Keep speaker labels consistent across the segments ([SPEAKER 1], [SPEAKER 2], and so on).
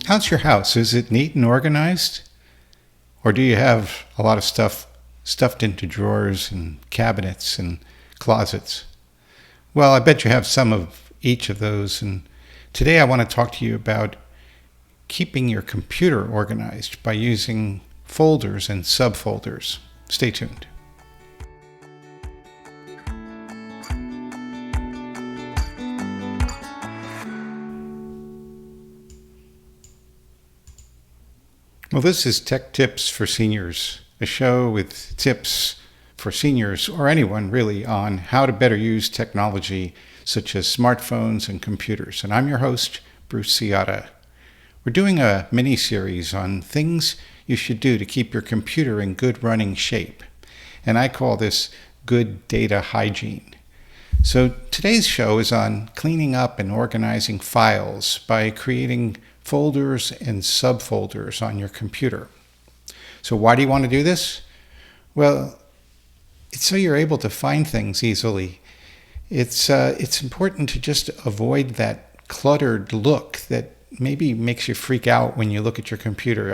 [SPEAKER 1] How's your house? Is it neat and organized? Or do you have a lot of stuff stuffed into drawers and cabinets and closets? Well, I bet you have some of each of those. And today I want to talk to you about keeping your computer organized by using folders and subfolders. Stay tuned. Well, this is Tech Tips for Seniors, a show with tips for seniors or anyone really on how to better use technology such as smartphones and computers. And I'm your host, Bruce Ciotta. We're doing a mini-series on things you should do to keep your computer in good running shape. And I call this good data hygiene. So today's show is on cleaning up and organizing files by creating folders and subfolders on your computer. So why do you want to do this? Well, it's so you're able to find things easily. It's important to just avoid that cluttered look that maybe makes you freak out when you look at your computer.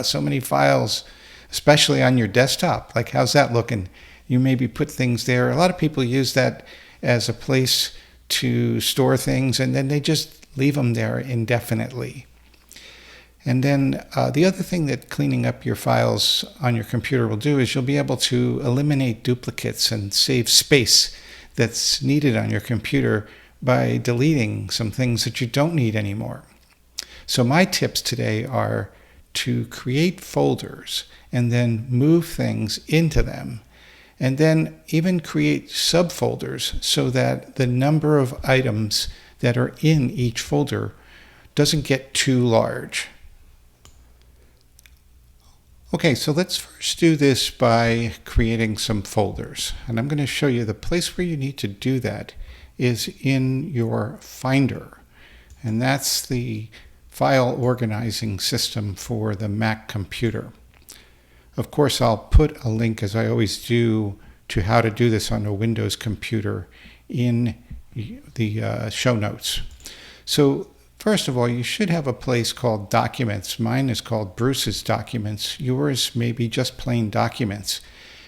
[SPEAKER 1] So many files, especially on your desktop. Like, how's that looking? You maybe put things there. A lot of people use that as a place to store things, and then they just leave them there indefinitely. And then the other thing that cleaning up your files on your computer will do is you'll be able to eliminate duplicates and save space that's needed on your computer by deleting some things that you don't need anymore. So my tips today are to create folders and then move things into them, and then even create subfolders so that the number of items that are in each folder doesn't get too large. Okay, so let's first do this by creating some folders. And I'm going to show you the place where you need to do that is in your Finder. And that's the file organizing system for the Mac computer. Of course, I'll put a link, as I always do, to how to do this on a Windows computer in the show notes. So first of all, you should have a place called Documents. Mine is called Bruce's Documents. Yours may be just plain Documents.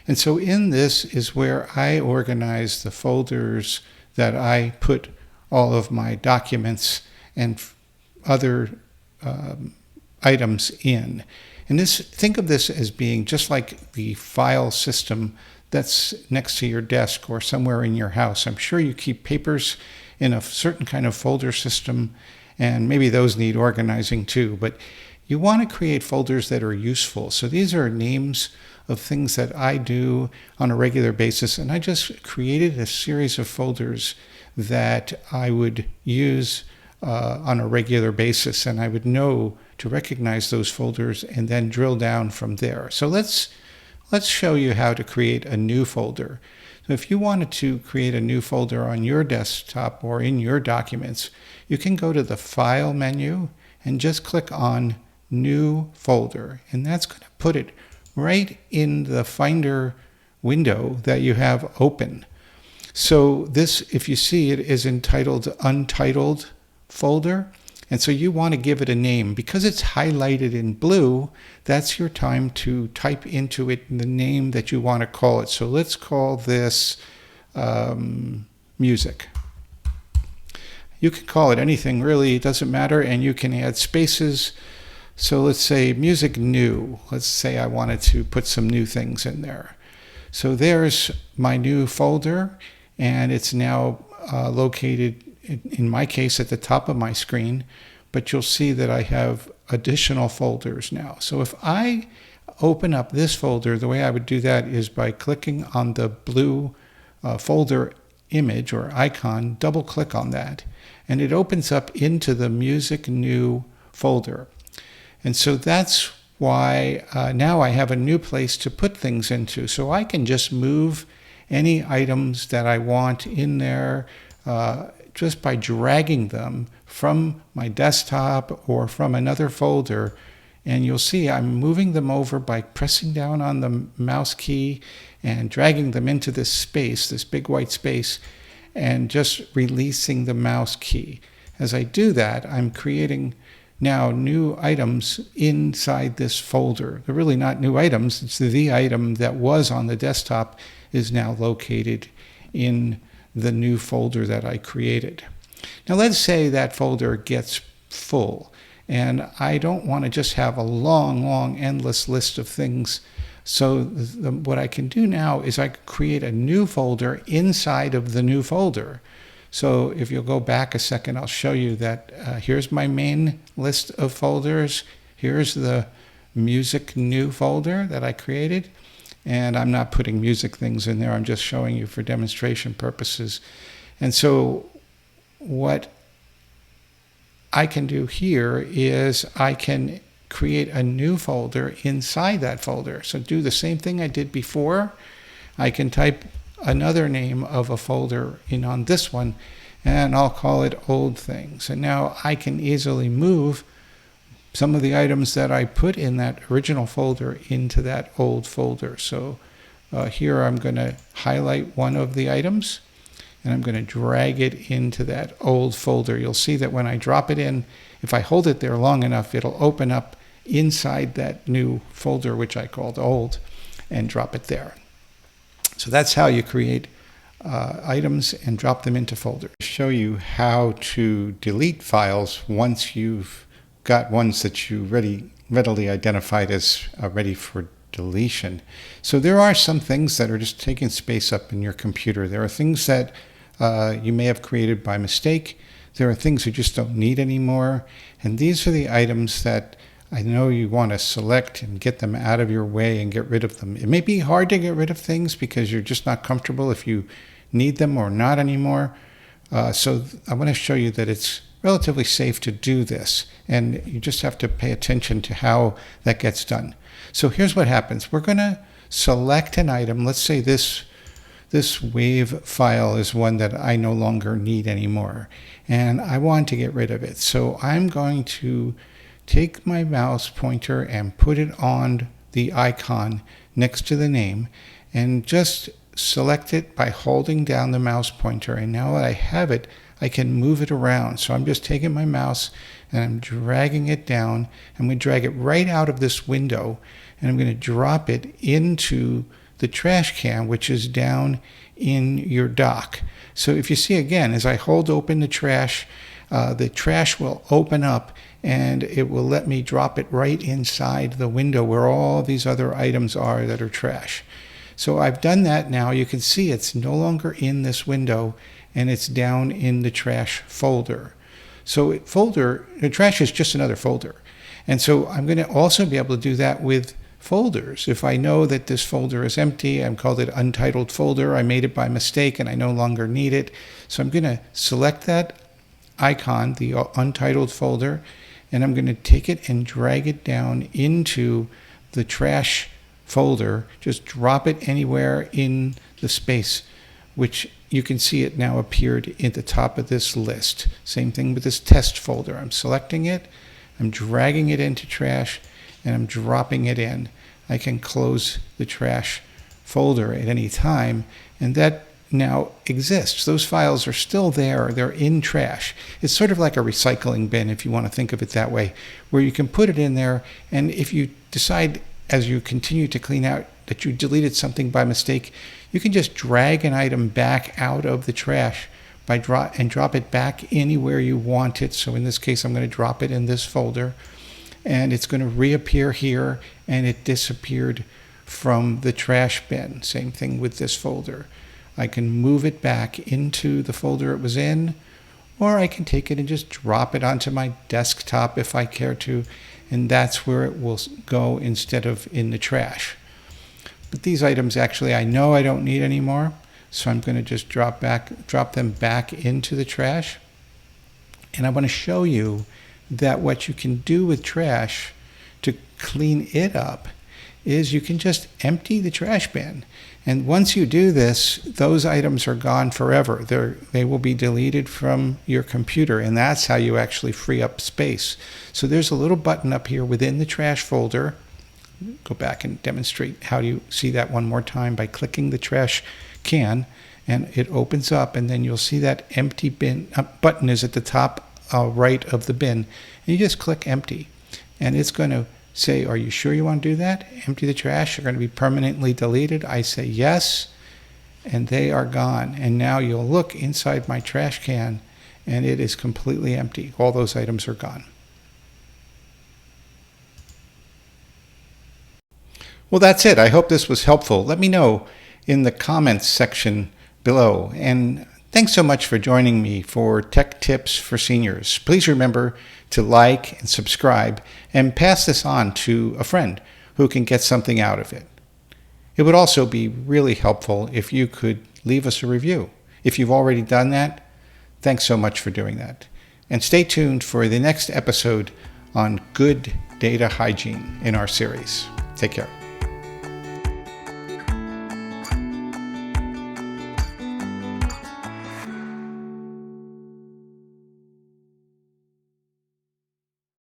[SPEAKER 1] And so in this is where I organize the folders that I put all of my documents and other items in. And think of this as being just like the file system that's next to your desk or somewhere in your house. I'm sure you keep papers in a certain kind of folder system, and maybe those need organizing too. But you want to create folders that are useful. So these are names of things that I do on a regular basis, and I just created a series of folders that I would use on a regular basis, and I would know to recognize those folders and then drill down from there. So let's show you how to create a new folder. So if you wanted to create a new folder on your desktop or in your documents, you can go to the File menu and just click on New Folder, and that's going to put it right in the Finder window that you have open. So this, if you see it, is entitled Untitled Folder. And so you want to give it a name. Because it's highlighted in blue, that's your time to type into it the name that you want to call it. So let's call this Music. You can call it anything really, it doesn't matter, and you can add spaces. So let's say Music New. Let's say I wanted to put some new things in there. So there's my new folder, and it's now located, in my case, at the top of my screen, but you'll see that I have additional folders now. So if I open up this folder, the way I would do that is by clicking on the blue folder image or icon, double click on that, and it opens up into the Music New folder. And so that's why now I have a new place to put things into. So I can just move any items that I want in there just by dragging them from my desktop or from another folder. And you'll see I'm moving them over by pressing down on the mouse key and dragging them into this space, this big white space, and just releasing the mouse key. As I do that, I'm creating now new items inside this folder. They're really not new items. It's the item that was on the desktop is now located in the new folder that I created. Now let's say that folder gets full and I don't want to just have a long, endless list of things. So what I can do now is I can create a new folder inside of the new folder. So if you'll go back a second, I'll show you that here's my main list of folders. Here's the music new folder that I created. And I'm not putting music things in there. I'm just showing you for demonstration purposes. And so what I can do here is I can create a new folder inside that folder. So do the same thing I did before. I can type another name of a folder in on this one, and I'll call it old things. And now I can easily move some of the items that I put in that original folder into that old folder. So here I'm going to highlight one of the items and I'm going to drag it into that old folder. You'll see that when I drop it in, if I hold it there long enough, it'll open up inside that new folder, which I called old, and drop it there. So that's how you create items and drop them into folders. I'll show you how to delete files once you've got ones that you readily identified as ready for deletion. So there are some things that are just taking space up in your computer. There are things that you may have created by mistake. There are things you just don't need anymore. And these are the items that I know you want to select and get them out of your way and get rid of them. It may be hard to get rid of things because you're just not comfortable if you need them or not anymore. So I want to show you that it's relatively safe to do this, and you just have to pay attention to how that gets done. So here's what happens. We're going to select an item. Let's say this wave file is one that I no longer need anymore, and I want to get rid of it. So I'm going to take my mouse pointer and put it on the icon next to the name and just select it by holding down the mouse pointer. And now that I have it, I can move it around. So I'm just taking my mouse and I'm dragging it down. I'm going to drag it right out of this window and I'm going to drop it into the trash can, which is down in your dock. So if you see again, as I hold open the trash will open up and it will let me drop it right inside the window where all these other items are that are trash. So I've done that now. You can see it's no longer in this window and it's down in the trash folder. So the trash is just another folder. And so I'm going to also be able to do that with folders. If I know that this folder is empty, I've called it untitled folder, I made it by mistake and I no longer need it. So I'm going to select that icon, the untitled folder, and I'm going to take it and drag it down into the trash folder. Just drop it anywhere in the space, which you can see it now appeared at the top of this list. Same thing with this test folder. I'm selecting it, I'm dragging it into trash, and I'm dropping it in. I can close the trash folder at any time, and that now exists. Those files are still there. They're in trash. It's sort of like a recycling bin, if you want to think of it that way, where you can put it in there, and if you decide as you continue to clean out that you deleted something by mistake, you can just drag an item back out of the trash and drop it back anywhere you want it. So in this case, I'm going to drop it in this folder, and it's going to reappear here, and it disappeared from the trash bin. Same thing with this folder. I can move it back into the folder it was in, or I can take it and just drop it onto my desktop if I care to, and that's where it will go instead of in the trash. But these items actually I know I don't need anymore, so I'm going to just drop them back into the trash. And I want to show you that what you can do with trash to clean it up is you can just empty the trash bin. And once you do this, those items are gone forever. They will be deleted from your computer, and that's how you actually free up space. So there's a little button up here within the trash folder. Go back and demonstrate how you see that one more time by clicking the trash can, and it opens up, and then you'll see that empty bin button is at the top right of the bin, and you just click empty. And it's going to say, are you sure you want to do that? Empty the trash. They're going to be permanently deleted. I say yes, and they are gone. And now you'll look inside my trash can, and it is completely empty. All those items are gone. Well, that's it. I hope this was helpful. Let me know in the comments section below. And thanks so much for joining me for Tech Tips for Seniors. Please remember to like and subscribe and pass this on to a friend who can get something out of it. It would also be really helpful if you could leave us a review. If you've already done that, thanks so much for doing that. And stay tuned for the next episode on good data hygiene in our series. Take care.